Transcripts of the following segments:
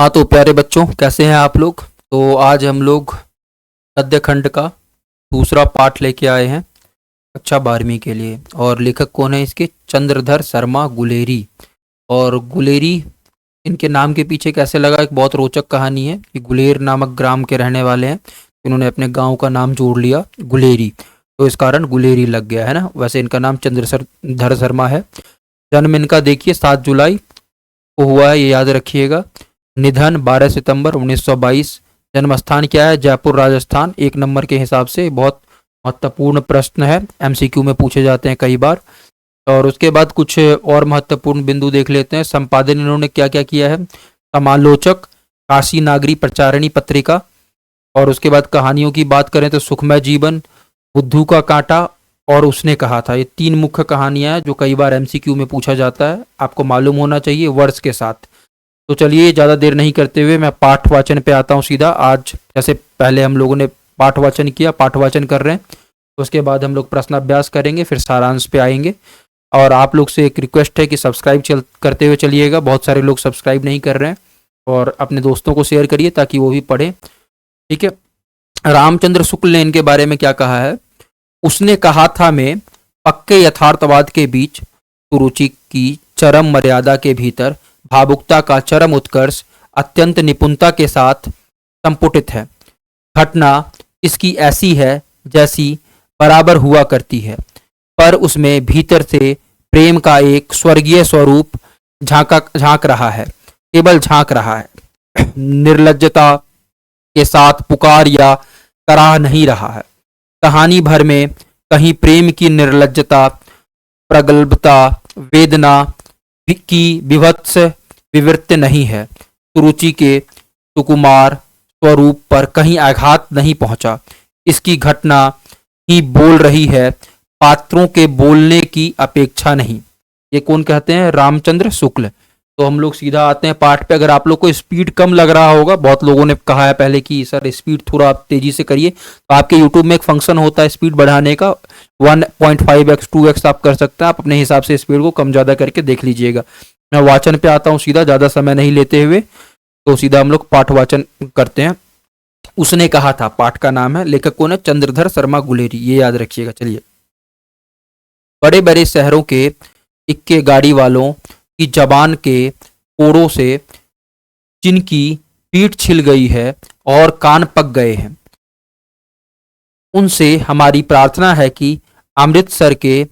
हाँ तो प्यारे बच्चों, कैसे हैं आप लोग। तो आज हम लोग गद्य खंड का दूसरा पाठ लेके आए हैं कक्षा 12वीं के लिए। और लेखक कौन है इसके? चंद्रधर शर्मा गुलेरी। और गुलेरी, इनके नाम के पीछे कैसे लगा, एक बहुत रोचक कहानी है कि गुलेर नामक ग्राम के रहने वाले हैं। इन्होंने अपने गांव का नाम जोड़ लिया गुलेरी, तो इस कारण गुलेरी लग गया है ना। वैसे इनका नाम चंद्रधर शर्मा है। जन्म इनका देखिए 7 जुलाई को हुआ है, ये याद रखिएगा। निधन 12 सितंबर 1922। जन्म स्थान क्या है? जयपुर राजस्थान। 1 नंबर के हिसाब से बहुत महत्वपूर्ण प्रश्न है, एमसीक्यू में पूछे जाते हैं कई बार। और उसके बाद कुछ और महत्वपूर्ण बिंदु देख लेते हैं। संपादन इन्होंने क्या क्या किया है? समालोचक, काशी नागरी प्रचारणी पत्रिका। और उसके बाद कहानियों की बात करें तो सुखमय जीवन, बुद्धू का कांटा और उसने कहा था। ये 3 मुख्य कहानियां हैं जो कई बार एमसीक्यू में पूछा जाता है, आपको मालूम होना चाहिए वर्ष के साथ। तो चलिए ज़्यादा देर नहीं करते हुए मैं पाठ वाचन पे आता हूँ सीधा। आज जैसे पहले हम लोगों ने पाठ वाचन किया, पाठ वाचन कर रहे हैं, तो उसके बाद हम लोग प्रश्नाभ्यास करेंगे, फिर सारांश पे आएंगे। और आप लोग से एक रिक्वेस्ट है कि सब्सक्राइब करते हुए चलिएगा। बहुत सारे लोग सब्सक्राइब नहीं कर रहे हैं, और अपने दोस्तों को शेयर करिए ताकि वो भी पढ़ें। ठीक है। रामचंद्र शुक्ल ने इनके बारे में क्या कहा है? उसने कहा था में पक्के यथार्थवाद के बीच कुरुचि की चरम मर्यादा के भीतर भावुकता का चरम उत्कर्ष अत्यंत निपुणता के साथ संपुटित है। घटना इसकी ऐसी है जैसी बराबर हुआ करती है, पर उसमें भीतर से प्रेम का एक स्वर्गीय स्वरूप झांक रहा है, केवल झांक रहा है। निर्लज्जता के साथ पुकार या कराह नहीं रहा है। कहानी भर में कहीं प्रेम की निर्लज्जता, प्रगल्भता, वेदना की विभत्स विवृत्ति नहीं है। सुरुचि के सुकुमार स्वरूप पर कहीं आघात नहीं पहुंचा। इसकी घटना ही बोल रही है, पात्रों के बोलने की अपेक्षा नहीं। ये कौन कहते हैं? रामचंद्र शुक्ल। तो हम लोग सीधा आते हैं पाठ पे। अगर आप लोग को स्पीड कम लग रहा होगा, बहुत लोगों ने कहा है पहले कि सर स्पीड थोड़ा आप तेजी से करिए, तो आपके यूट्यूब में एक फंक्शन होता है स्पीड बढ़ाने का, 1.5x 2x आप कर सकते हैं। आप अपने हिसाब से स्पीड को कम ज़्यादा करके देख लीजिएगा। मैं वाचन पे आता हूँ सीधा, ज़्यादा समय नहीं लेते हुए। तो सीधा हम लोग पाठ वाचन करते हैं। उसने कहा था, पाठ का नाम है। लेखक कौन है? चंद्रधर शर्मा गुलेरी, ये याद रखिएगा। चलिए। बड़े बड़े शहरों के इक्के गाड़ी वालों की जबान के कोड़ों से जिनकी पीठ छिल गई है और कान पक गए हैं, उनसे हमारी प्रार्थना है कि अमृतसर के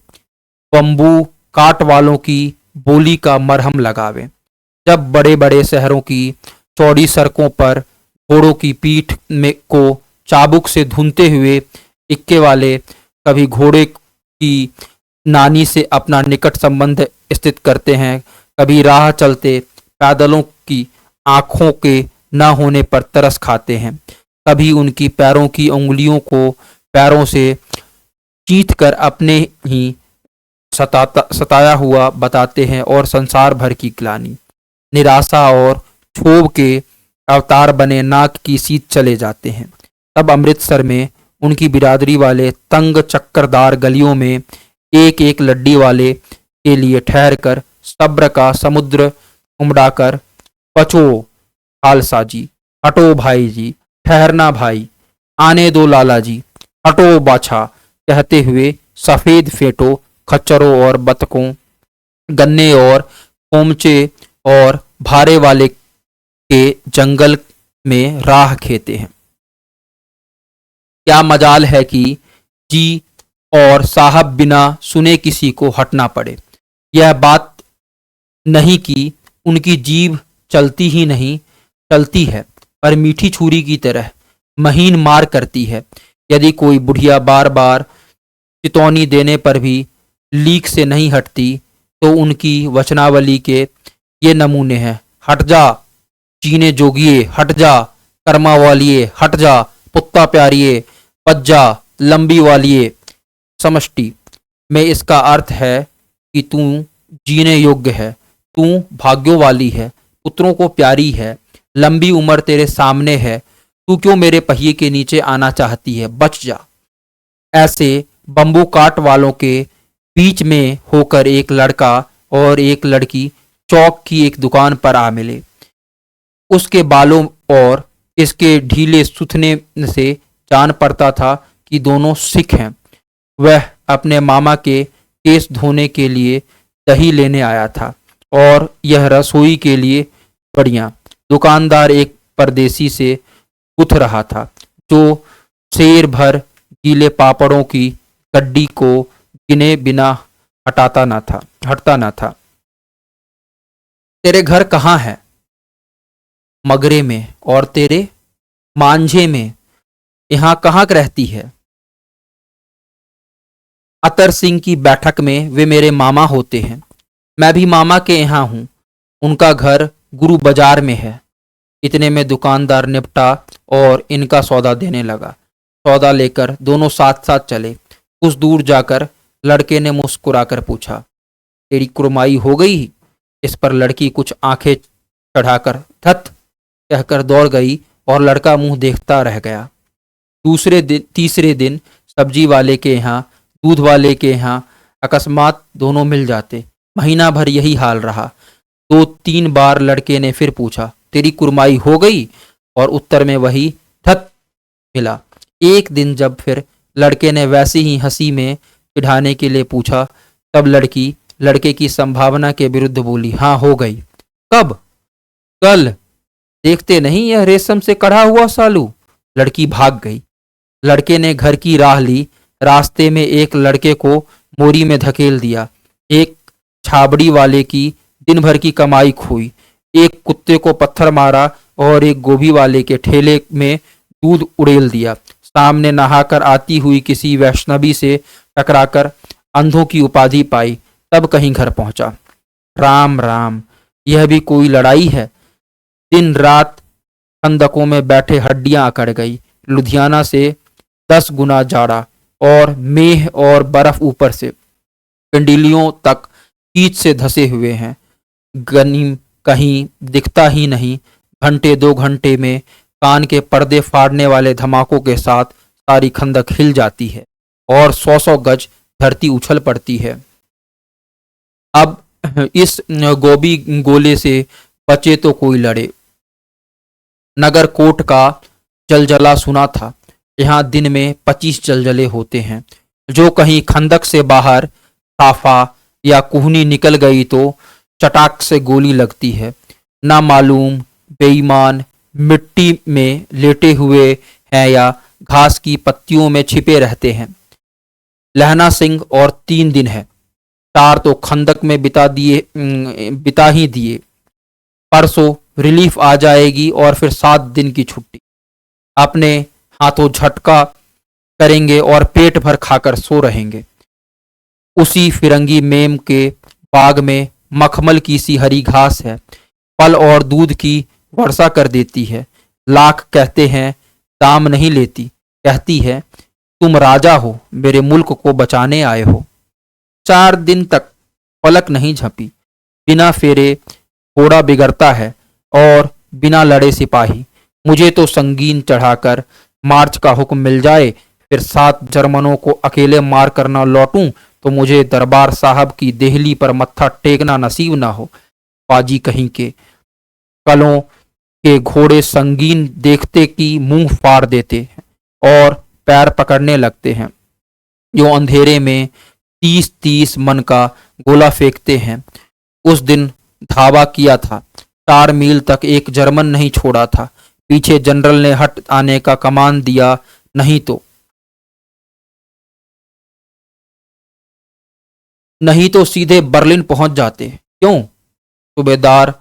बम्बू काट वालों की बोली का मरहम लगावें। जब बड़े बड़े शहरों की चौड़ी सड़कों पर घोड़ों की पीठ में को चाबुक से धुनते हुए इक्के वाले कभी घोड़े की नानी से अपना निकट संबंध स्थित करते हैं, कभी राह चलते पैदलों की आंखों के न होने पर तरस खाते हैं, कभी उनकी पैरों की उंगलियों को पैरों से चीथ कर अपने ही सताया हुआ बताते हैं, और संसार भर की ग्लानि, निराशा और क्षोभ के अवतार बने नाक की सीध चले जाते हैं। तब अमृतसर में उनकी बिरादरी वाले तंग चक्करदार गलियों में एक एक लड्डी वाले के लिए ठहर कर सब्र का समुद्र उमड़ाकर, पचो खालसा जी, हटो भाई जी, ठहरना भाई, आने दो लाला जी, हटो बाछा, कहते हुए सफेद फेटो खच्चरों और बतकों, गन्ने और कोमचे और भारे वाले के जंगल में राह खेते हैं। क्या मजाल है कि जी और साहब बिना सुने किसी को हटना पड़े। यह बात नहीं कि उनकी जीभ चलती ही नहीं, चलती है, पर मीठी छुरी की तरह महीन मार करती है। यदि कोई बुढ़िया बार बार चितौनी देने पर भी लीक से नहीं हटती, तो उनकी वचनावली के ये नमूने हैं। हट जा चीने जोगिए, हट जा कर्मा वालिए, हट जा पुत्ता प्यारिए, बच जा लंबी वालिए। समष्टि में इसका अर्थ है कि तू जीने योग्य है, तू भाग्यों वाली है, पुत्रों को प्यारी है, लंबी उम्र तेरे सामने है, तू क्यों मेरे पहिए के नीचे आना चाहती है, बच जा। ऐसे बम्बू काट वालों के बीच में होकर एक लड़का और एक लड़की चौक की एक दुकान पर आ मिले। उसके बालों और इसके ढीले सुथने से जान पड़ता था कि दोनों सिख हैं। वह अपने मामा के केस धोने के लिए दही लेने आया था और यह रसोई के लिए बढ़िया। दुकानदार एक परदेसी से गुथ रहा था जो शेर भर गीले पापड़ों की गड्डी को गिने बिना हटता ना था। तेरे घर कहाँ है? मगरे में। और तेरे? मांझे में। यहाँ कहाँ रहती है? अतर सिंह की बैठक में। वे मेरे मामा होते हैं। मैं भी मामा के यहाँ हूँ। उनका घर गुरु बाजार में है। इतने में दुकानदार निपटा और इनका सौदा देने लगा। सौदा लेकर दोनों साथ साथ चले। कुछ दूर जाकर लड़के ने मुस्कुराकर पूछा, तेरी कुरमाई हो गई? इस पर लड़की कुछ आंखें चढ़ाकर धत कहकर दौड़ गई और लड़का मुंह देखता रह गया। तीसरे दिन सब्जी वाले के यहाँ, दूध वाले के यहाँ अकस्मात दोनों मिल जाते। महीना भर यही हाल रहा। 2-3 बार लड़के ने फिर पूछा, तेरी कुरमाई हो गई? और उत्तर में वही धत मिला। एक दिन जब फिर लड़के ने वैसी ही हंसी में चिढ़ाने के लिए पूछा, तब लड़की लड़के की संभावना के विरुद्ध बोली, हाँ हो गई। कब? कल। देखते नहीं यह रेशम से कढ़ा हुआ सालू? लड़की भाग गई। लड़के ने घर की राह ली। रास्ते में एक लड़के को मोरी में धकेल दिया। एक छाबड़ी वाले की दिन भर की कमाई खोई। एक कुत्ते को पत्थर मारा और एक गोभी वाले के ठेले में दूध उड़ेल दिया। सामने नहाकर आती हुई किसी वैष्णवी से टकराकर अंधों की उपाधि पाई। तब कहीं घर पहुंचा। राम राम, यह भी कोई लड़ाई है। दिन रात खंदकों में बैठे हड्डियां अकड़ गई। लुधियाना से 10 गुना जाड़ा और मेह और बर्फ ऊपर से पिंडलियों तक कीच से धसे हुए हैं। गनीम कहीं दिखता ही नहीं। घंटे 2 घंटे में कान के पर्दे फाड़ने वाले धमाकों के साथ सारी खंदक हिल जाती है और 100-100 गज धरती उछल पड़ती है। अब इस गोभी गोले से बचे तो कोई लड़े। नगर कोट का जलजला सुना था। यहाँ दिन में 25 जलजले होते हैं। जो कहीं खंदक से बाहर साफा या कुहनी निकल गई तो चटाक से गोली लगती है। ना मालूम बेईमान मिट्टी में लेटे हुए हैं या घास की पत्तियों में छिपे रहते हैं। लहना सिंह और 3 दिन है। 4 तो खंदक में बिता ही दिए। परसों रिलीफ आ जाएगी और फिर 7 दिन की छुट्टी। अपने हाथों झटका करेंगे और पेट भर खाकर सो रहेंगे। उसी फिरंगी मेम के बाग में मखमल की सी हरी घास है। फल और दूध की वर्षा कर देती है। लाख कहते हैं दाम नहीं लेती। कहती है तुम राजा हो, मेरे मुल्क को बचाने आए हो। 4 दिन तक पलक नहीं झपी। बिना फेरे घोड़ा बिगड़ता है और बिना लड़े सिपाही। मुझे तो संगीन चढ़ाकर मार्च का हुक्म मिल जाए, फिर 7 जर्मनों को अकेले मार कर न लौटूं तो मुझे दरबार साहब की देहली पर मत्था टेकना नसीब ना हो। पाजी कहीं के कलों के घोड़े संगीन देखते कि मुंह फाड़ देते हैं और पैर पकड़ने लगते हैं। जो अंधेरे में 30-30 मन का गोला फेंकते हैं। उस दिन धावा किया था। 4 मील तक एक जर्मन नहीं छोड़ा था। पीछे जनरल ने हट आने का कमान दिया, नहीं तो सीधे बर्लिन पहुंच जाते। क्यों? सूबेदार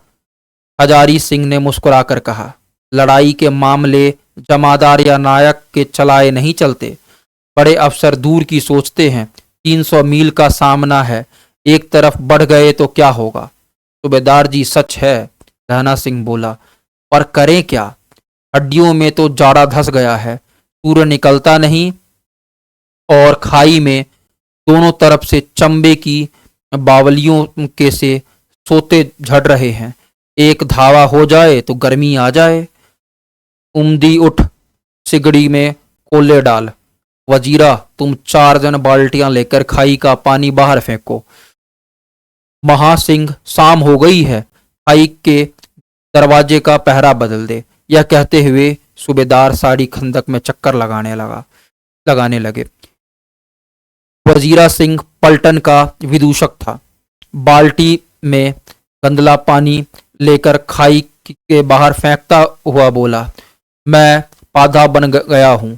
हजारी सिंह ने मुस्कुराकर कहा, लड़ाई के मामले जमादार या नायक के चलाए नहीं चलते। बड़े अफसर दूर की सोचते हैं। 300 मील का सामना है। एक तरफ बढ़ गए तो क्या होगा? सूबेदार जी सच है, रहना सिंह बोला, पर करें क्या? हड्डियों में तो जाड़ा धस गया है। सूर्य निकलता नहीं और खाई में दोनों तरफ से चंबे की बावलियों के से सोते झड़ रहे हैं। एक धावा हो जाए तो गर्मी आ जाए। उम्दी उठ, सिगड़ी में कोले डाल। वजीरा तुम 4 जन बाल्टियां लेकर खाई का पानी बाहर फेंको। महासिंह शाम हो गई है। खाई के दरवाजे का पहरा बदल दे। यह कहते हुए सूबेदार साड़ी खंदक में चक्कर लगाने लगे। वजीरा सिंह पलटन का विदूषक था। बाल्टी में गंदला पानी लेकर खाई के बाहर फेंकता हुआ बोला, मैं पाधा बन गया हूँ,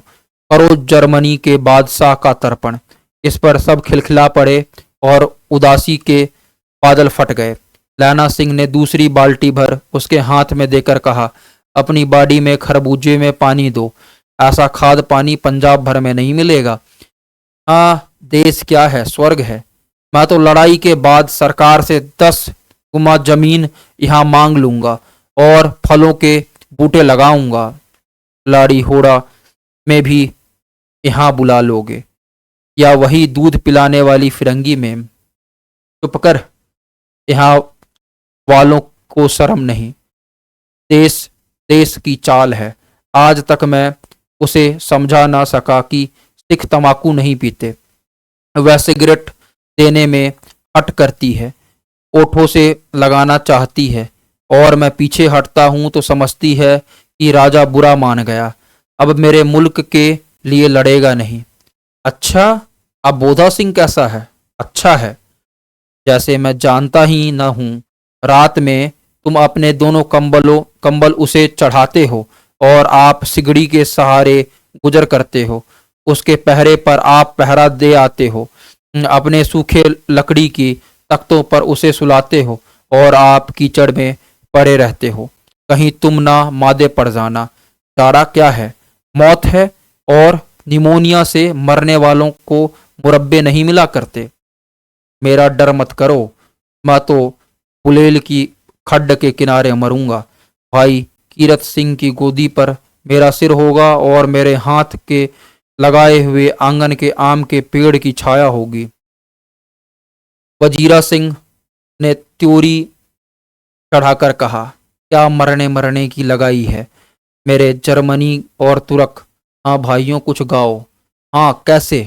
करो जर्मनी के बादशाह का तर्पण। इस पर सब खिलखिला पड़े और उदासी के बादल फट गए। लैना सिंह ने दूसरी बाल्टी भर उसके हाथ में देकर कहा, अपनी बाड़ी में खरबूजे में पानी दो, ऐसा खाद पानी पंजाब भर में नहीं मिलेगा। हाँ, देश क्या है, स्वर्ग है। मैं तो लड़ाई के बाद सरकार से 10 गुमा जमीन यहाँ मांग लूंगा और फलों के बूटे लगाऊंगा। लाड़ी होड़ा में भी यहाँ बुला लोगे, या वही दूध पिलाने वाली फिरंगी में। चुप कर, यहाँ वालों को शर्म नहीं। देश देश की चाल है। आज तक मैं उसे समझा ना सका कि सिख तमाकू नहीं पीते। वह सिगरेट देने में हट करती है, ओठों से लगाना चाहती है, और मैं पीछे हटता हूं तो समझती है कि राजा बुरा मान गया, अब मेरे मुल्क के लिए लड़ेगा नहीं। अच्छा, अब बोधा सिंह कैसा है? अच्छा है, जैसे मैं जानता ही न हूं। रात में तुम अपने दोनों कंबल उसे चढ़ाते हो और आप सिगड़ी के सहारे गुजर करते हो। उसके पहरे पर आप पहरा दे आते हो। अपने सूखे लकड़ी की तख्तों पर उसे सुलाते हो और आप कीचड़ में पड़े रहते हो। कहीं तुम ना मादे पड़ जाना। चारा क्या है? मौत है, और निमोनिया से मरने वालों को मुरब्बे नहीं मिला करते। मेरा डर मत करो, मैं तो बुलेल की खड्ड के किनारे मरूंगा। भाई कीरत सिंह की गोदी पर मेरा सिर होगा और मेरे हाथ के लगाए हुए आंगन के आम के पेड़ की छाया होगी। वजीरा सिंह ने त्योरी चढ़ाकर कहा, क्या मरने की लगाई है मेरे जर्मनी और तुर्क। हाँ भाइयों, कुछ गाओ। हाँ, कैसे?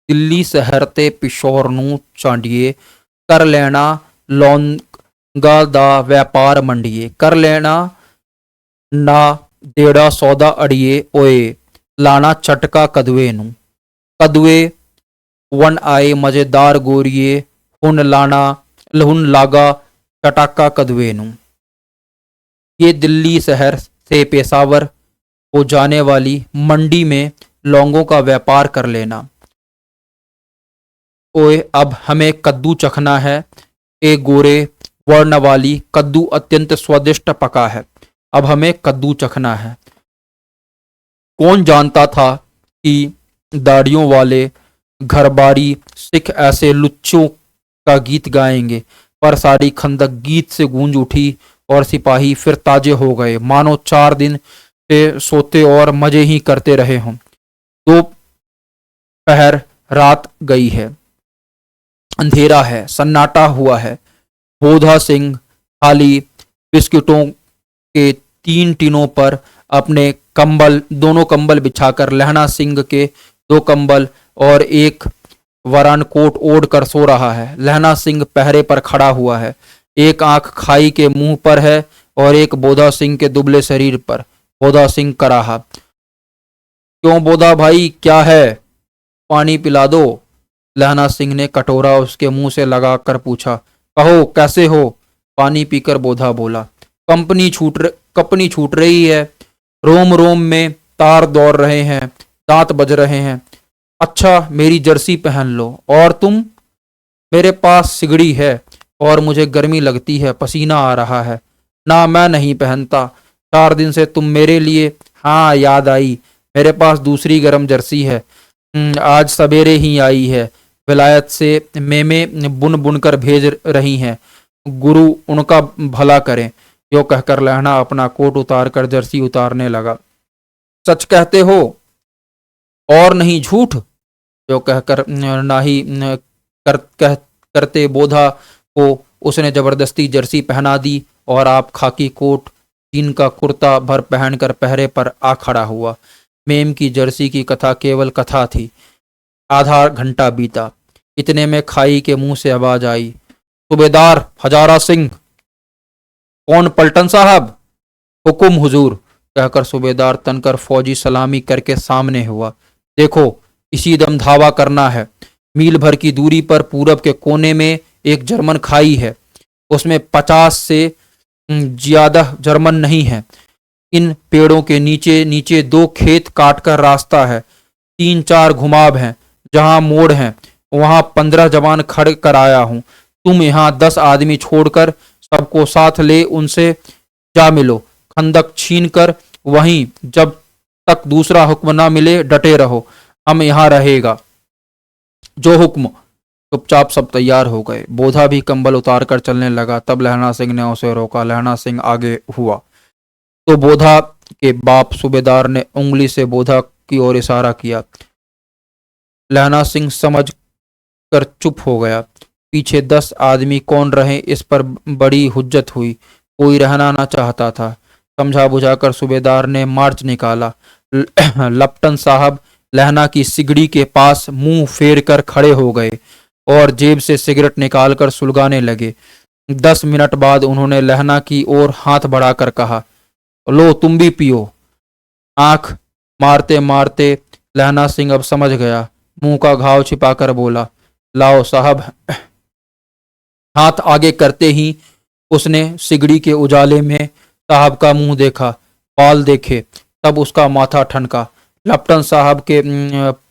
दिल्ली शहर ते पिशोर नू चांडिए, कर लेना लौंगा दा व्यापार मंडिए, कर लेना ना देड़ा सौदा अड़िए ओए, लाना चटका कदवे नू। कदवे वन आए मजेदार गोरिए, हुन लागा चटाका कदवे नू। ये दिल्ली शहर से पेशावर को जाने वाली मंडी में लौंगों का व्यापार कर लेना। ओए, अब हमें कद्दू चखना है। एक गोरे वर्ण वाली कद्दू अत्यंत स्वादिष्ट पका है। अब हमें कद्दू चखना है। कौन जानता था कि दाढ़ियों वाले घरबारी सिख ऐसे लुच्चों का गीत गाएंगे। पर सारी खंदक गीत से गूंज उठी और सिपाही फिर ताजे हो गए, मानो 4 दिन से सोते और मजे ही करते रहे हों। दोपहर रात गई है, अंधेरा है, सन्नाटा हुआ है। बोधा सिंह खाली बिस्किटों के 3 टीनों पर अपने दोनों कंबल बिछाकर लहना सिंह के 2 कंबल और एक वरान कोट ओढ़ कर सो रहा है। लहना सिंह पहरे पर खड़ा हुआ है। एक आंख खाई के मुंह पर है और एक बोधा सिंह के दुबले शरीर पर। बोधा सिंह कराहा, क्यों बोधा भाई, क्या है? पानी पिला दो। लहना सिंह ने कटोरा उसके मुंह से लगाकर पूछा। कहो, कैसे हो? पानी पीकर बोधा बोला। कंपनी छूट रही है, रोम रोम में तार दौड़ रहे हैं, दांत बज रहे हैं। अच्छा, मेरी जर्सी पहन लो। और तुम? मेरे पास सिगड़ी है और मुझे गर्मी लगती है, पसीना आ रहा है। ना, मैं नहीं पहनता। 4 दिन से तुम मेरे लिए। हाँ, याद आई, मेरे पास दूसरी गर्म जर्सी है। आज सवेरे ही आई है। विलायत से मेमे बुन कर भेज रही हैं। गुरु उनका भला करें। यो कहकर लहना अपना कोट उतार कर जर्सी उतारने लगा। सच कहते हो और नहीं झूठ? यो कहकर नाही करते बोधा को उसने जबरदस्ती जर्सी पहना दी और आप खाकी कोट जीन का कुर्ता भर पहनकर पहरे पर आ खड़ा हुआ। मेम की जर्सी की कथा केवल कथा थी। आधा घंटा बीता। इतने में खाई के मुंह से आवाज आई, सूबेदार हजारा सिंह। कौन? पलटन साहब। हुकुम हुजूर, कहकर सूबेदार तनकर फौजी सलामी करके सामने हुआ। देखो, इसी दम धावा करना है। मील भर की दूरी पर पूरब के कोने में एक जर्मन खाई है, उसमें 50 से ज्यादा जर्मन नहीं है। इन पेड़ों के नीचे नीचे 2 खेत काट कर रास्ता है, 3-4 घुमाव हैं, जहां मोड़ हैं वहां 15 जवान खड़ कर आया हूं। तुम यहाँ 10 आदमी छोड़कर सबको साथ ले उनसे जा मिलो। खंदक छीन कर वहीं जब तक दूसरा हुक्म ना मिले डटे रहो। हम यहाँ रहेगा। जो हुक्म। चुपचाप सब तैयार हो गए। बोधा भी कंबल उतार कर चलने लगा। तब लहना सिंह ने उसे रोका। लहना सिंह आगे हुआ तो बोधा के बाप सूबेदार ने उंगली से बोधा की ओर इशारा किया। लहना सिंह समझ कर चुप हो गया। पीछे 10 आदमी कौन रहे इस पर बड़ी हुज्जत हुई। कोई रहना ना चाहता था। समझा बुझाकर सूबेदार ने मार्च निकाला। लपटन साहब लहना की सिगड़ी के पास मुंह फेर कर खड़े हो गए और जेब से सिगरेट निकालकर सुलगाने लगे। 10 मिनट बाद उन्होंने लहना की ओर हाथ बढ़ाकर कहा, लो तुम भी पियो। आंख मारते मारते लहना सिंह अब समझ गया। मुंह का घाव छिपाकर बोला, लाओ साहब। हाथ आगे करते ही उसने सिगड़ी के उजाले में साहब का मुंह देखा, बाल देखे, तब उसका माथा ठनका। लपटन साहब के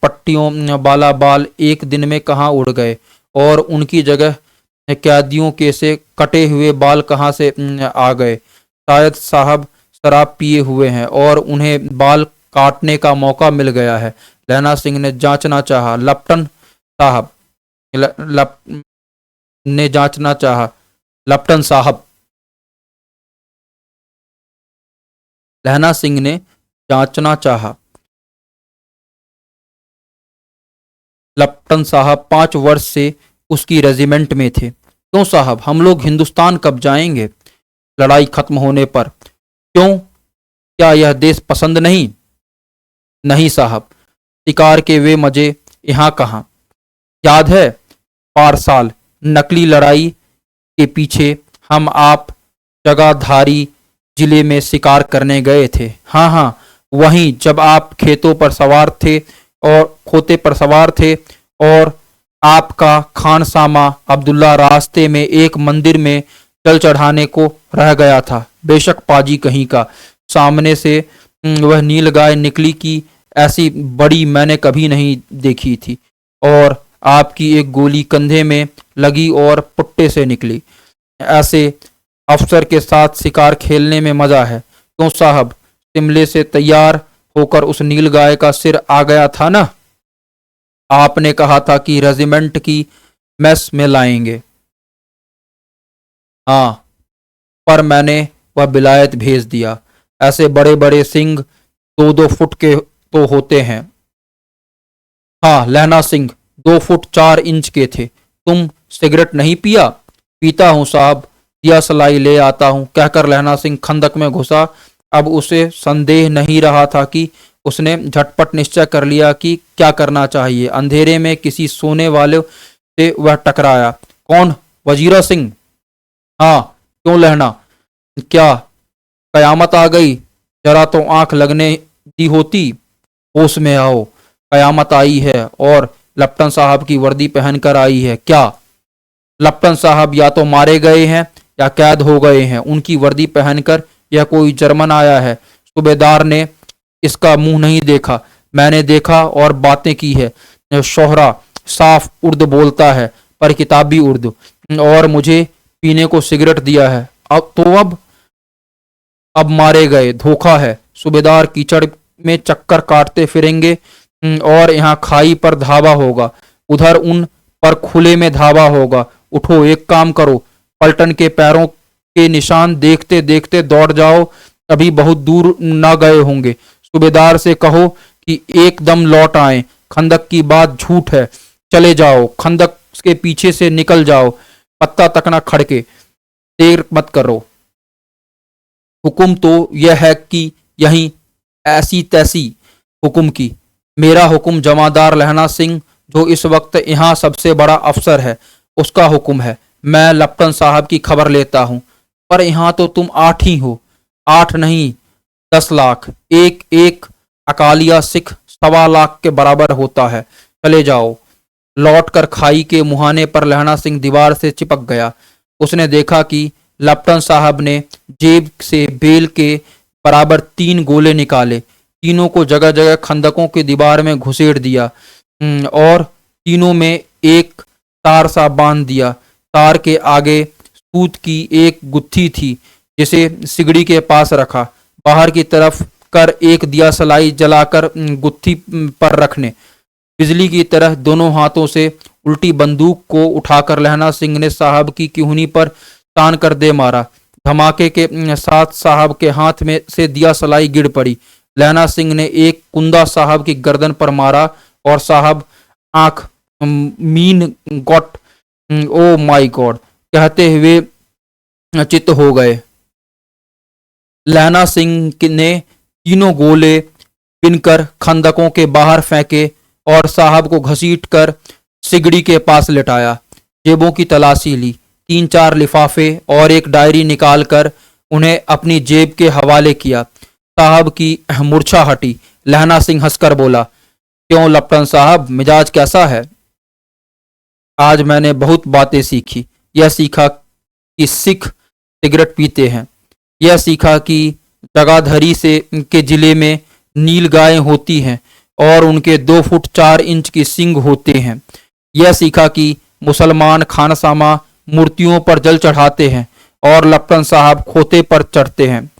पट्टियों बाला बाल एक दिन में कहाँ उड़ गए और उनकी जगह कैदियों के से कटे हुए बाल कहाँ से आ गए। शायद साहब शराब पिए हुए हैं और उन्हें बाल काटने का मौका मिल गया है। लहना सिंह ने जांचना चाहा। लपटन साहब ने जांचना चाहा। लपटन साहब। लहना सिंह ने जांचना चाहा। लपटन साहब 5 वर्ष से उसकी रेजिमेंट में थे। क्यों साहब, हम लोग हिंदुस्तान कब जाएंगे? लड़ाई खत्म होने पर। क्यों, क्या यह देश पसंद नहीं? नहीं साहब, शिकार के वे मजे यहाँ कहाँ। याद है पार साल नकली लड़ाई के पीछे हम आप जगाधारी जिले में शिकार करने गए थे। हाँ हाँ, वहीं जब आप खेतों पर सवार थे और खोते पर सवार थे और आपका खानसामा अब्दुल्ला रास्ते में एक मंदिर में जल चढ़ाने को रह गया था। बेशक पाजी कहीं का। सामने से वह नील गाय निकली कि ऐसी बड़ी मैंने कभी नहीं देखी थी और आपकी एक गोली कंधे में लगी और पुट्टे से निकली। ऐसे अफसर के साथ शिकार खेलने में मजा है। क्यों साहब, शिमले से तैयार होकर उस नील गाय का सिर आ गया था ना। आपने कहा था कि रेजिमेंट की मेस में लाएंगे। हाँ, पर मैंने वह बिलायत भेज दिया। ऐसे बड़े बड़े सिंह 2-2 फुट के तो होते हैं। हाँ, लहना सिंह 2 फुट 4 इंच के थे। तुम सिगरेट नहीं पिया? पीता हूं साहब, दिया सलाई ले आता हूं, कहकर लहना सिंह खंदक में घुसा। अब उसे संदेह नहीं रहा था कि उसने झटपट निश्चय कर लिया कि क्या करना चाहिए। अंधेरे में किसी सोने वाले से वह टकराया। कौन? वजीरा सिंह। हाँ, क्यों लहना, क्या कयामत आ गई? जरा तो आंख लगने दी होती। होश में आओ, कयामत आई है और लपटन साहब की वर्दी पहनकर आई है। क्या? लपटन साहब या तो मारे गए हैं या कैद हो गए हैं। उनकी वर्दी पहनकर यह कोई जर्मन आया है। सूबेदार ने इसका मुंह नहीं देखा, मैंने देखा और बातें की है। शोहरा साफ उर्दू बोलता है, पर किताबी उर्दू, और मुझे पीने को सिगरेट दिया है। अब मारे गए। धोखा है। सूबेदार कीचड़ में चक्कर काटते फिरेंगे और यहाँ खाई पर धावा होगा, उधर उन पर खुले में धावा होगा। उठो, एक काम करो, पलटन के पैरों के निशान देखते देखते दौड़ जाओ, अभी बहुत दूर ना गए होंगे। सूबेदार से कहो कि एकदम लौट आए। खंदक की बात झूठ है। चले जाओ, खंदक के पीछे से निकल जाओ, पत्ता तक ना खड़के। देर मत करो। हुक्म तो यह है कि यहीं ऐसी तैसी हुक्म की। मेरा हुक्म जमादार लहना सिंह, जो इस वक्त यहाँ सबसे बड़ा अफसर है, उसका हुक्म है। मैं लपटन साहब की खबर लेता हूँ। पर यहाँ तो तुम 8 ही हो। 8 नहीं 10 लाख, एक एक अकालिया सिख 1.25 लाख के बराबर होता है। चले जाओ। लौटकर खाई के मुहाने पर लहणा सिंह दीवार से चिपक गया। उसने देखा कि लेफ्टिनेंट साहब ने जेब से बेल के बराबर 3 गोले निकाले। तीनों को जगह जगह खंदकों की दीवार में घुसेड़ दिया और तीनों में एक तार सा बांध दिया। तार के आगे सूत की एक गुत्थी थी जिसे सिगड़ी के पास रखा। बाहर की तरफ कर एक दिया सलाई जलाकर गुत्थी पर रखने। बिजली की तरह दोनों हाथों से उल्टी बंदूक को उठाकर लहना सिंह ने साहब की किहुनी पर तान कर दे मारा। धमाके के साथ साहब के हाथ में से दिया सलाई गिर पड़ी। लहना सिंह ने एक कुंदा साहब की गर्दन पर मारा और साहब आंख mean got oh my God कहते हुए चित हो गए। लहना सिंह ने तीनों गोले बिनकर खंदकों के बाहर फेंके और साहब को घसीटकर सिगड़ी के पास लिटाया। जेबों की तलाशी ली। 3-4 लिफाफे और एक डायरी निकालकर उन्हें अपनी जेब के हवाले किया। साहब की मूर्छा हटी। लहना सिंह हंसकर बोला, क्यों लेफ्टिनेंट साहब, मिजाज कैसा है? आज मैंने बहुत बातें सीखी। यह सीखा कि सिख सिगरेट पीते हैं। यह सीखा कि जगाधरी से के जिले में नील गायें होती हैं और उनके 2 फुट 4 इंच की सींग होते हैं। यह सीखा कि मुसलमान खानसामा मूर्तियों पर जल चढ़ाते हैं और लेफ्टिनेंट साहब खोते पर चढ़ते हैं।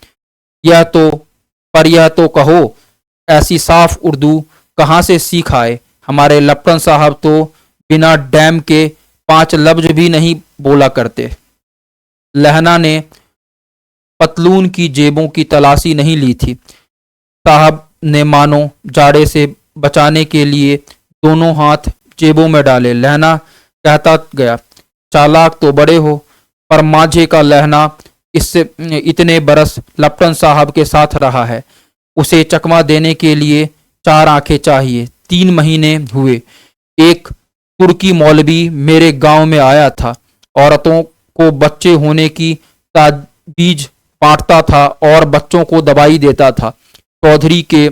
यह तो कहो, ऐसी साफ उर्दू कहाँ से सीख आए? हमारे लेफ्टिनेंट साहब तो बिना डैम के 5 लफ्ज भी नहीं बोला करते। लहना ने पतलून की जेबों की तलाशी नहीं ली थी। साहब ने मानो जाड़े से बचाने के लिए दोनों हाथ जेबों में डाले। लहना कहता गया, चालाक तो बड़े हो, पर माझे का लहना इससे इतने बरस लेफ्टिनेंट साहब के साथ रहा है। उसे चकमा देने के लिए 4 आंखें चाहिए। 3 महीने हुए। एक तुर्की मौलवी मेरे गांव में आया था। औरतों को बच्चे होने की ताबीज बांटता था और बच्चों को दवाई देता था। चौधरी के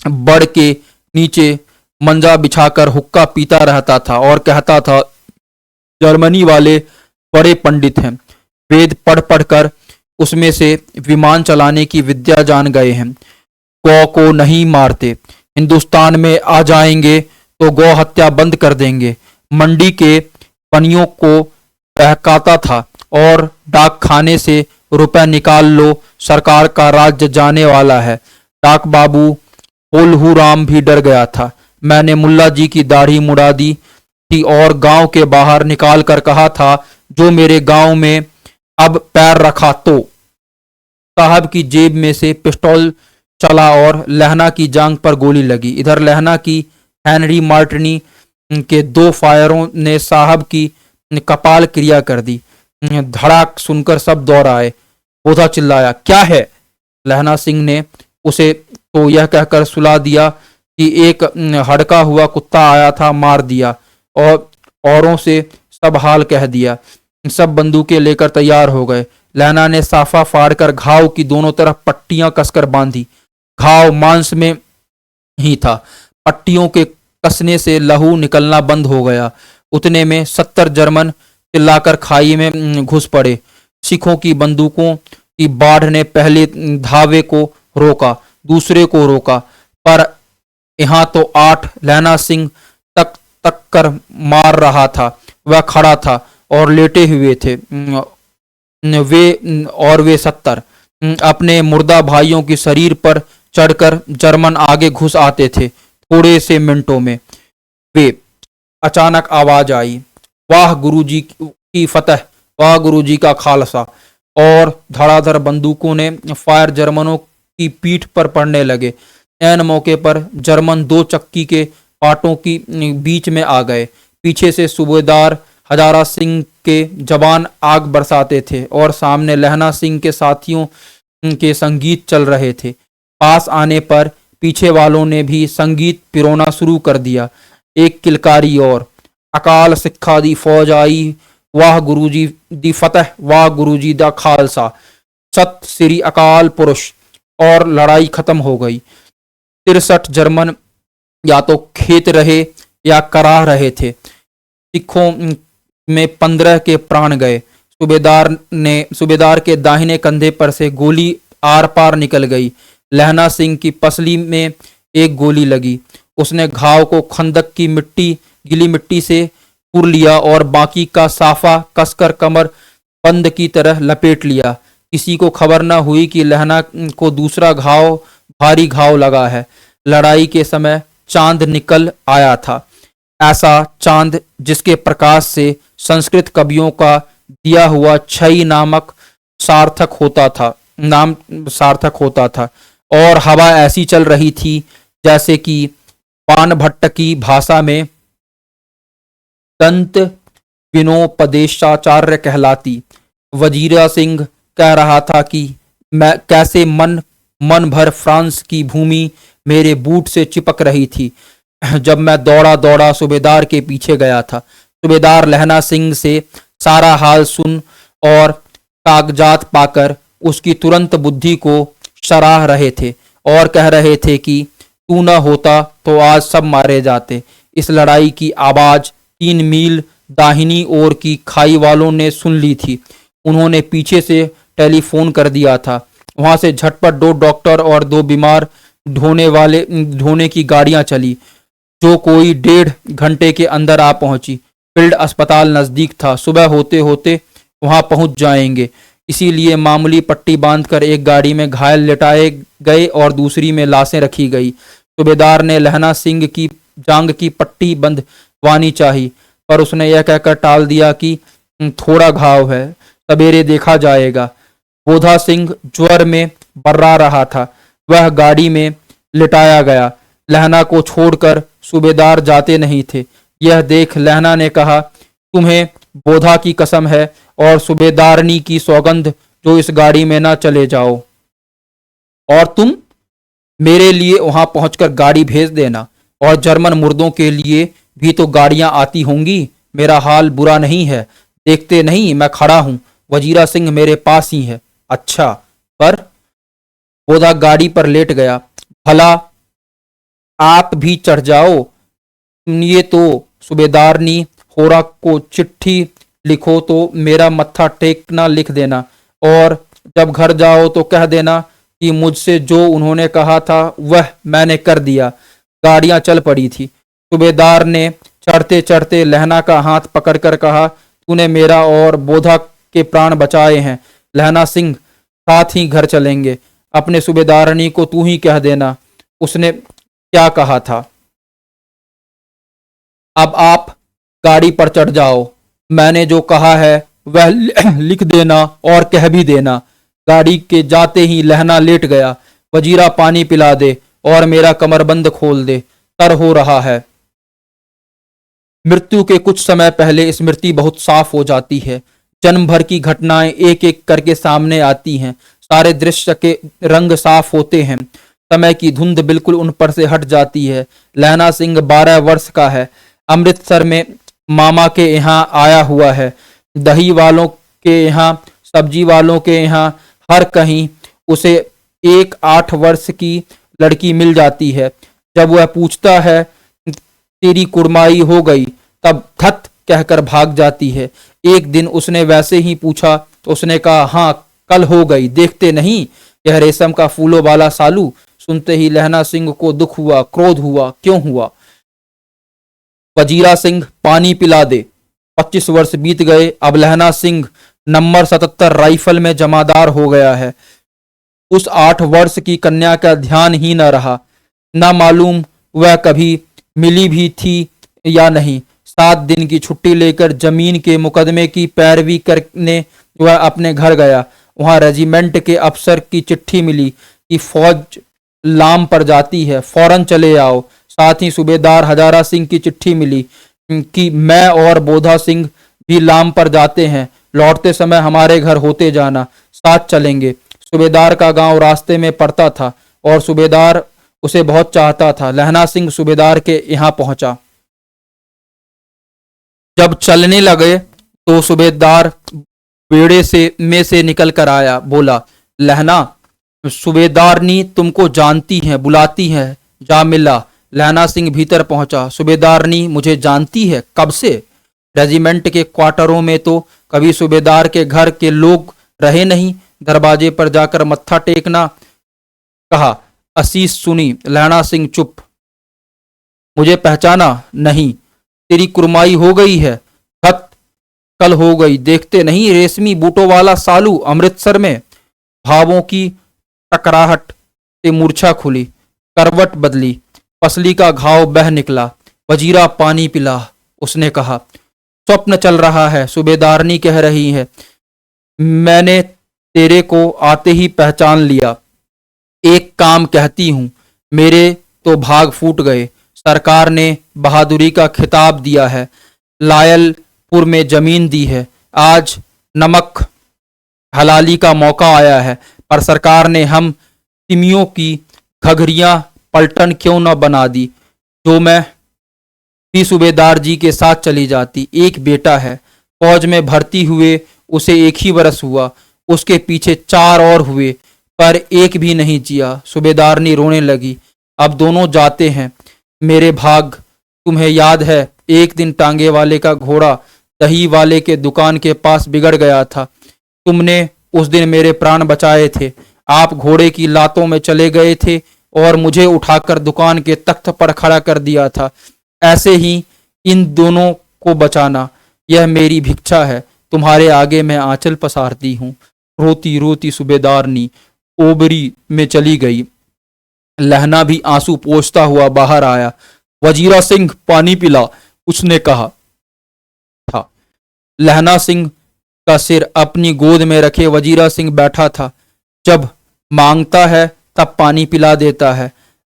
बड़ के नीचे मंजा बिछाकर हुक्का पीता रहता था और कहता था, जर्मनी वाले बड़े पंडित हैं। वेद पढ़ पढ़ कर उसमें से विमान चलाने की विद्या जान गए हैं। गौ को नहीं मारते। हिंदुस्तान में आ जाएंगे तो गौ हत्या बंद कर देंगे। मंडी के पनियों को बहकाता था और डाक खाने से रुपए निकाल लो, सरकार का राज्य जाने वाला है। डाक बाबू होलहू राम भी डर गया था। मैंने मुल्ला जी की दाढ़ी मुड़ा दी थी और गांव के बाहर निकाल कर कहा था, जो मेरे गांव में अब पैर रखा तो। साहब की जेब में से पिस्टल चला और लहना की जांग पर गोली लगी। इधर लहना की हेनरी मार्टिनी के 2 फायरों ने साहब की कपाल क्रिया कर दी। धड़ाक सुनकर सब दौड़ आए। बोधा चिल्लाया, क्या है? लहना सिंह ने उसे तो यह कहकर सुला दिया कि एक हड़का हुआ कुत्ता आया था, मार दिया, और औरों से सब हाल कह दिया। सब बंदूकें लेकर तैयार हो गए। लहना ने साफा फाड़कर घाव की दोनों तरफ पट्टियां कसकर बांधी। घाव मांस में ही था। पट्टियों के कसने से लहू निकलना बंद हो गया। उतने में 70 जर्मन चिल्लाकर खाई में घुस पड़े। सिखों की बंदूकों की बाढ़ ने पहले धावे को रोका, दूसरे को रोका, पर यहाँ तो 8 लहना सिंह तक तक कर मार रहा था। वह खड़ा था और लेटे हुए थे। वे 70 अपने मुर्दा भाइयों की शरीर पर चढ़कर जर्मन आगे घुस आते थे। थोड़े से मिनटों में वे अचानक आवाज आई, वाह गुरुजी की फतह, वाह गुरुजी का खालसा, और धड़ाधड़ बंदूकों ने फायर जर्मनों की पीठ पर पड़ने लगे। ऐन मौके पर जर्मन 2 चक्की के पाटों की बीच में आ गए। पीछे से सूबेदार हजारा सिंह के जवान आग बरसाते थे और सामने लहना सिंह के साथियों के संगीत चल रहे थे। पास आने पर पीछे वालों ने भी संगीत पिरोना शुरू कर दिया। एक किलकारी और, अकाल सिखा दी फौज आई, वाह गुरुजी दी फतह, वाह गुरुजी दा खालसा। सत श्री अकाल पुरुष, और लड़ाई खत्म हो गई। 63 जर्मन या तो खेत रहे या कराह रहे थे। सिखों में 15 के प्राण गए। सूबेदार के दाहिने कंधे पर से गोली आर पार निकल गई। लहना सिंह की पसली में एक गोली लगी। उसने घाव को खंदक की गीली मिट्टी से पुर लिया और बाकी का साफा कसकर कमर बंद की तरह लपेट लिया। किसी को खबर न हुई कि लहना को दूसरा भारी घाव लगा है। लड़ाई के समय चांद निकल आया था, ऐसा चांद जिसके प्रकाश से संस्कृत कवियों का दिया हुआ छई नाम सार्थक होता था। और हवा ऐसी चल रही थी जैसे कि बाणभट्ट की भाषा में दंत विनोपदेशाचार्य कहलाती। वजीरा सिंह कह रहा था कि मैं कैसे मन भर फ्रांस की भूमि मेरे बूट से चिपक रही थी जब मैं दौड़ा दौड़ा सूबेदार के पीछे गया था। सूबेदार लहना सिंह से सारा हाल सुन और कागजात पाकर उसकी तुरंत बुद्धि को सराह रहे थे और कह रहे थे कि तू न होता तो आज सब मारे जाते। इस लड़ाई की आवाज 3 मील दाहिनी ओर की खाई वालों ने सुन ली थी। उन्होंने पीछे से टेलीफोन कर दिया था। वहां से झटपट 2 डॉक्टर और 2 बीमार ढोने की गाड़ियां चली, जो कोई 1.5 घंटे के अंदर आ पहुंची। फील्ड अस्पताल नजदीक था। सुबह होते होते वहां पहुंच जाएंगे। इसीलिए मामूली पट्टी बांधकर एक गाड़ी में घायल लेटाए गए और दूसरी में लाशें रखी गई। सूबेदार ने लहना सिंह की जांग की पट्टी बंधवानी चाही, पर उसने यह कहकर टाल दिया कि थोड़ा घाव है, सवेरे देखा जाएगा। बोधा सिंह ज्वर में बर्रा रहा था। वह गाड़ी में लिटाया गया। लहना को छोड़कर सूबेदार जाते नहीं थे। यह देख लहना ने कहा, तुम्हें बोधा की कसम है और सूबेदारनी की सौगंध जो इस गाड़ी में ना चले जाओ। और तुम मेरे लिए वहां पहुंचकर गाड़ी भेज देना, और जर्मन मुर्दों के लिए भी तो गाड़ियां आती होंगी। मेरा हाल बुरा नहीं है, देखते नहीं मैं खड़ा हूं। वजीरा सिंह मेरे पास ही है। अच्छा, पर बोधा गाड़ी पर लेट गया। भला आप भी चढ़ जाओ। सुनिए तो सूबेदारनी होरा को चिट्ठी लिखो तो मेरा मत्था टेकना लिख देना, और जब घर जाओ तो कह देना कि मुझसे जो उन्होंने कहा था वह मैंने कर दिया। गाड़ियां चल पड़ी थी। सूबेदार ने चढ़ते चढ़ते लहना का हाथ पकड़कर कहा, तूने मेरा और बोधा के प्राण बचाए हैं। लहना सिंह, साथ ही घर चलेंगे। अपने सूबेदारनी को तू ही कह देना उसने क्या कहा था। अब आप गाड़ी पर चढ़ जाओ। मैंने जो कहा है वह लिख देना और कह भी देना। गाड़ी के जाते ही लहना लेट गया। वजीरा पानी पिला दे और मेरा कमरबंद खोल दे, तर हो रहा है। मृत्यु के कुछ समय पहले स्मृति बहुत साफ हो जाती है। जन्म भर की घटनाएं एक एक करके सामने आती हैं। सारे दृश्य के रंग साफ होते हैं। समय की धुंध बिल्कुल उन पर से हट जाती है। लहना सिंह 12 वर्ष का है। अमृतसर में मामा के यहाँ आया हुआ है। दही वालों के यहाँ, सब्जी वालों के यहाँ, हर कहीं उसे एक 8 वर्ष की लड़की मिल जाती है। जब वह पूछता है तेरी कुड़माई हो गई, तब धत कहकर भाग जाती है। एक दिन उसने वैसे ही पूछा तो उसने कहा, हाँ कल हो गई, देखते नहीं यह रेशम का फूलों वाला सालू। सुनते ही लहना सिंह को दुख हुआ, क्रोध हुआ। क्यों हुआ? वजीरा सिंह, पानी पिला दे। 25 वर्ष बीत गए। अब लहना सिंह नंबर 77 राइफल में जमादार हो गया है। उस 8 वर्ष की कन्या का ध्यान ही न रहा। न मालूम वह कभी मिली भी थी या नहीं। 7 दिन की छुट्टी लेकर जमीन के मुकदमे की पैरवी करने वह अपने घर गया। वहां रेजिमेंट के अफसर की चिट्ठी मिली कि फौज लाम पर जाती है, फौरन चले आओ। साथ ही सूबेदार हजारा सिंह की चिट्ठी मिली कि मैं और बोधा सिंह भी लाम पर जाते हैं, लौटते समय हमारे घर होते जाना, साथ चलेंगे। सूबेदार का गांव रास्ते में पड़ता था और सूबेदार उसे बहुत चाहता था। लहना सिंह सूबेदार के यहाँ पहुंचा। जब चलने लगे तो सूबेदार बेड़े में से निकल कर आया। बोला, लहना, सूबेदारनी तुमको जानती है, बुलाती है, जा मिला। लहना सिंह भीतर पहुंचा। सूबेदारनी मुझे जानती है? कब से? रेजिमेंट के क्वार्टरों में तो कभी सूबेदार के घर के लोग रहे नहीं। दरवाजे पर जाकर मत्था टेकना, कहा। असीस सुनी। लहना सिंह चुप। मुझे पहचाना नहीं? तेरी कुरमाई हो गई है। खत कल हो गई, देखते नहीं रेशमी बूटों वाला सालू अमृतसर में। भावों की टकराहट से मूर्छा खुली, करवट बदली, पसली का घाव बह निकला। वजीरा पानी पिला, उसने कहा। स्वप्न चल रहा है, सूबेदारनी कह रही है। मैंने तेरे को आते ही पहचान लिया। एक काम कहती हूं, मेरे तो भाग फूट गए। सरकार ने बहादुरी का खिताब दिया है, लायलपुर में जमीन दी है। आज नमक हलाली का मौका आया है, पर सरकार ने हम तिमियों की घघरियां पलटन क्यों न बना दी। जो मैं भी सूबेदार जी के साथ चली जाती। एक बेटा है, फौज में भर्ती हुए उसे 1 ही बरस हुआ। उसके पीछे 4 और हुए, पर एक भी नहीं जिया। सूबेदारनी रोने लगी। अब दोनों जाते हैं। मेरे भाग, तुम्हें याद है एक दिन टांगे वाले का घोड़ा दही वाले के दुकान के पास बिगड़ गया था। तुमने उस दिन मेरे प्राण बचाए थे। आप घोड़े की लातों में चले गए थे और मुझे उठाकर दुकान के तख्त पर खड़ा कर दिया था। ऐसे ही इन दोनों को बचाना, यह मेरी भिक्षा है। तुम्हारे आगे मैं आंचल पसारती हूँ। रोती रोती सूबेदारनी ओबरी में चली गई। लहना भी आंसू पोंछता हुआ बाहर आया। वजीरा सिंह पानी पिला, उसने कहा था। लहना सिंह का सिर अपनी गोद में रखे वजीरा सिंह बैठा था। जब मांगता है तब पानी पिला देता है।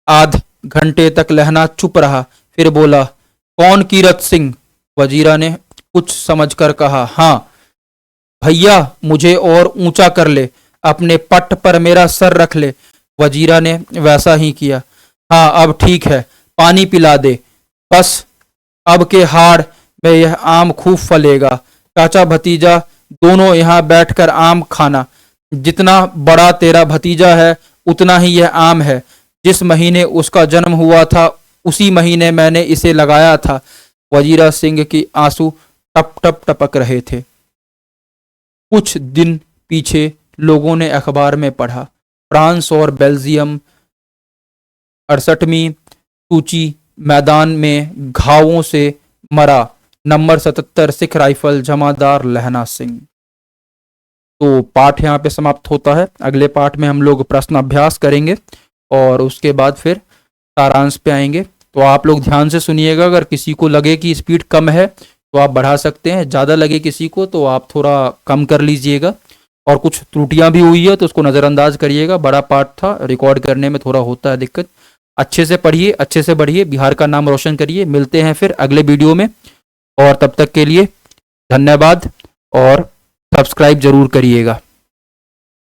आध घंटे तक लहना चुप रहा, फिर बोला, कौन कीरत सिंह? वजीरा ने कुछ समझकर कहा, हाँ भैया, मुझे और ऊंचा कर ले, अपने पट पर मेरा सर रख ले। वजीरा ने वैसा ही किया। हाँ अब ठीक है, पानी पिला दे। बस अब के हाड़ में यह आम खूब फलेगा। चाचा भतीजा दोनों यहाँ बैठकर आम खाना। जितना बड़ा तेरा भतीजा है उतना ही यह आम है। जिस महीने उसका जन्म हुआ था उसी महीने मैंने इसे लगाया था। वजीरा सिंह की आंसू टप टप टपक रहे थे। कुछ दिन पीछे लोगों ने अखबार में पढ़ा, फ्रांस और बेल्जियम 68वीं सूची मैदान में घावों से मरा। नंबर 77 सिख राइफल जमादार लहना सिंह। तो पाठ यहाँ पे समाप्त होता है। अगले पाठ में हम लोग प्रश्न अभ्यास करेंगे और उसके बाद फिर सारांश पे आएंगे। तो आप लोग ध्यान से सुनिएगा। अगर किसी को लगे कि स्पीड कम है तो आप बढ़ा सकते हैं, ज़्यादा लगे किसी को तो आप थोड़ा कम कर लीजिएगा। और कुछ त्रुटियां भी हुई है तो उसको नज़रअंदाज करिएगा। बड़ा पाठ था, रिकॉर्ड करने में थोड़ा होता है दिक्कत। अच्छे से पढ़िए, अच्छे से बढ़िए, बिहार का नाम रोशन करिए। मिलते हैं फिर अगले वीडियो में, और तब तक के लिए धन्यवाद और सब्सक्राइब जरूर करिएगा।